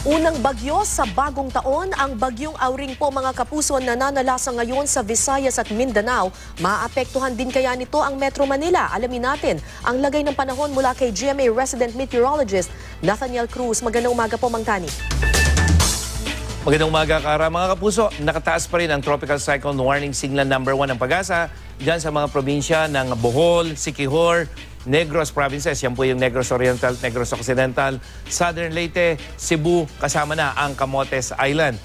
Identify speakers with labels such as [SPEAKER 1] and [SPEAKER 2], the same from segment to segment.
[SPEAKER 1] Unang bagyo sa bagong taon, ang bagyong Auring po mga kapuso nananalasa ngayon sa Visayas at Mindanao. Maapektuhan din kaya nito ang Metro Manila. Alamin natin ang lagay ng panahon mula kay GMA resident meteorologist Nathaniel Cruz. Magandang umaga po, Mang Tani.
[SPEAKER 2] Magandang umaga, Kara. Mga kapuso, nakataas pa rin ang Tropical Cyclone Warning Signal number 1 ng Pag-asa dyan sa mga probinsya ng Bohol, Siquijor, Negros Provinces. Yan po yung Negros Oriental, Negros Occidental, Southern Leyte, Cebu, kasama na ang Camotes Island.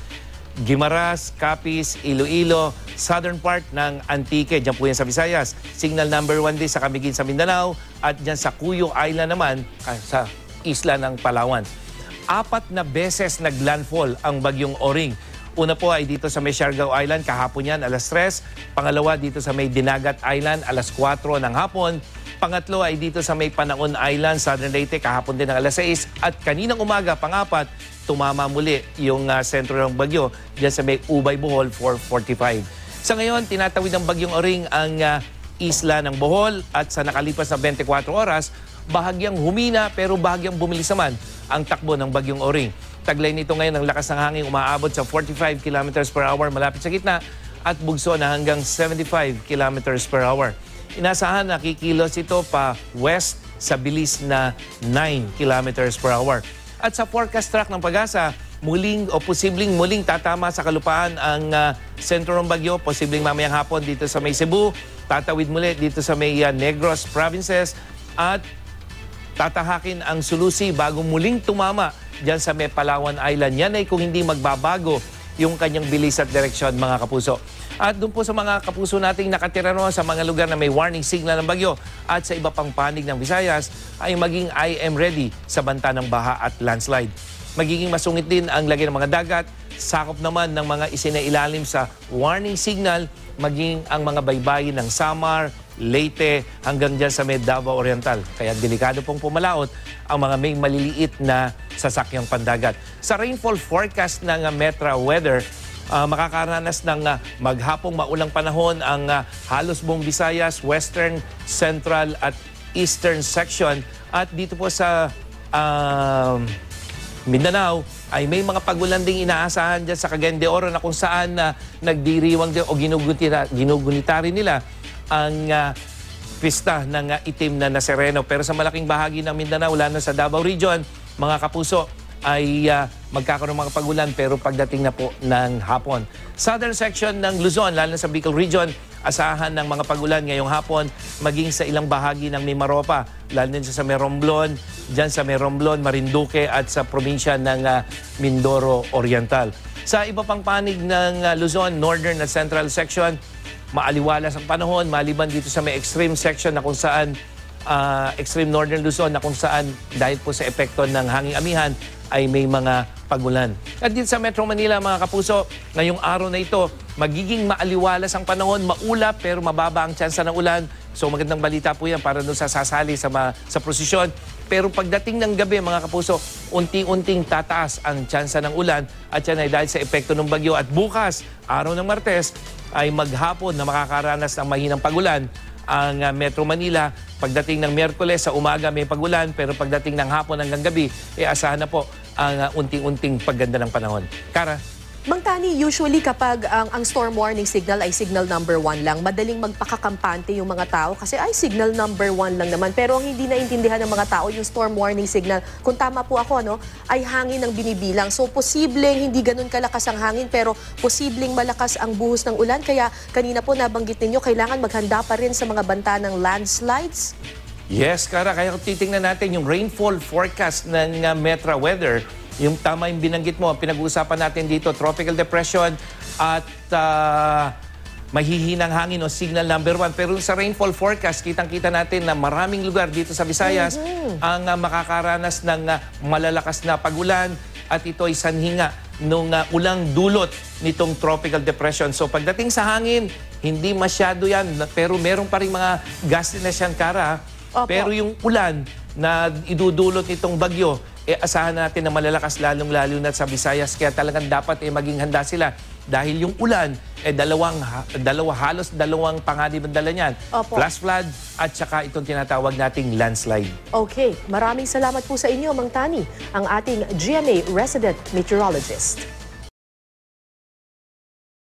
[SPEAKER 2] Guimaras, Capiz, Iloilo, southern part ng Antique, dyan po yan sa Visayas. Signal number 1 din sa Camiguin sa Mindanao at dyan sa Cuyo Island naman, sa isla ng Palawan. 4 na beses naglandfall ang bagyong Auring. Una po ay dito sa may Siargao Island, kahapon yan, alas 3. Pangalawa dito sa may Dinagat Island, alas 4 ng hapon. Pangatlo ay dito sa may Panaon Island, Southern Leyte, kahapon din ng alas 6. At kaninang umaga, pang-4, tumama muli yung sentro ng bagyo dyan sa may Ubay, Bohol, 4:45. Sa ngayon, tinatawid ng bagyong Auring ang isla ng Bohol at sa nakalipas na 24 oras, bahagyang humina pero bahagyang bumilis naman ang takbo ng bagyong Auring. Taglay nito ngayon ang lakas ng hangin umaabot sa 45 km per hour malapit sa gitna at bugso na hanggang 75 km per hour. Inasahan na kikilos ito pa west sa bilis na 9 km per hour. At sa forecast track ng Pag-asa, muling o posibleng muling tatama sa kalupaan ang sentro ng bagyo, posibleng mamayang hapon dito sa may Cebu, tatawid muli dito sa may Negros Provinces at tatahakin ang Sulusi bago muling tumama dyan sa may Palawan Island. Yan ay kung hindi magbabago yung kanyang bilis at direksyon, mga kapuso. At doon po sa mga kapuso nating nakatira noon sa mga lugar na may warning signal ng bagyo at sa iba pang panig ng Visayas ay maging I am ready sa banta ng baha at landslide. Magiging masungit din ang lagay ng mga dagat, sakop naman ng mga isinailalim sa warning signal, maging ang mga baybayin ng Samar, Leyte, hanggang dyan sa may Davao Oriental. Kaya delikado pong pumalaot ang mga may maliliit na sasakyang pandagat. Sa rainfall forecast ng Metra Weather, makakaranas ng maghapong maulang panahon ang halos buong Visayas, Western, Central at Eastern section. At dito po sa Mindanao ay may mga pagulan ding inaasahan dyan sa Cagayan de Oro na kung saan nagdiriwang din o ginugunita rin nila ang pista ng itim na Nazareno. Pero sa malaking bahagi ng Mindanao, lalo sa Davao Region, mga kapuso, ay magkakaroon ng mga pagulan pero pagdating na po ng hapon. Southern section ng Luzon, lalo sa Bicol Region, asahan ng mga pagulan ngayong hapon, maging sa ilang bahagi ng Mimaropa, lalo din sa may Romblon, dyan sa may Romblon, Marinduque at sa probinsya ng Mindoro Oriental. Sa iba pang panig ng Luzon, Northern at Central section, maaliwalas ang panahon, maliban dito sa may extreme section na kung saan extreme northern Luzon na kung saan dahil po sa epekto ng hanging amihan ay may mga pagulan. At dito sa Metro Manila, mga kapuso, ngayong araw na ito, magiging maaliwalas ang panahon, maulap pero mababa ang tsansa ng ulan. So magandang balita po yan para doon sa sasali sa prosesyon. Pero pagdating ng gabi, mga kapuso, unti-unting tataas ang tsansa ng ulan at yan ay dahil sa epekto ng bagyo. At bukas, araw ng Martes, ay maghapon na makakaranas ng mahinang pagulan ang Metro Manila. Pagdating ng Miyerkules sa umaga may pagulan, pero pagdating ng hapon hanggang gabi, asahan na po ang unting-unting pagganda ng panahon. Kara?
[SPEAKER 1] Mang Tani, usually kapag ang storm warning signal ay signal number 1 lang, madaling magpakakampante yung mga tao kasi ay signal number 1 lang naman. Pero ang hindi naintindihan ng mga tao, yung storm warning signal, kung tama po ako, no, ay hangin ang binibilang. So posibleng hindi ganun kalakas ang hangin pero posibleng malakas ang buhos ng ulan. Kaya kanina po nabanggit ninyo, kailangan maghanda pa rin sa mga banta ng landslides.
[SPEAKER 2] Yes, Kara. Kaya kung titingnan natin yung rainfall forecast ng Metra Weather, yung tama yung binanggit mo, pinag-uusapan natin dito, tropical depression at mahihinang hangin o signal number 1. Pero sa rainfall forecast, kitang-kita natin na maraming lugar dito sa Visayas ang makakaranas ng malalakas na pagulan at ito ay sanhinga nung ulang dulot nitong tropical depression. So pagdating sa hangin, hindi masyado yan, pero meron pa rin mga gustiness yan, Kara.
[SPEAKER 1] Opo.
[SPEAKER 2] Pero yung ulan na idudulot nitong bagyo, asahan natin na malalakas lalong-lalo na sa Visayas. Kaya talagang dapat maging handa sila. Dahil yung ulan, halos dalawang panganib ang dala niyan.
[SPEAKER 1] Opo.
[SPEAKER 2] Flash flood at saka itong tinatawag nating landslide.
[SPEAKER 1] Okay, maraming salamat po sa inyo, Mang Tani, ang ating GMA Resident Meteorologist.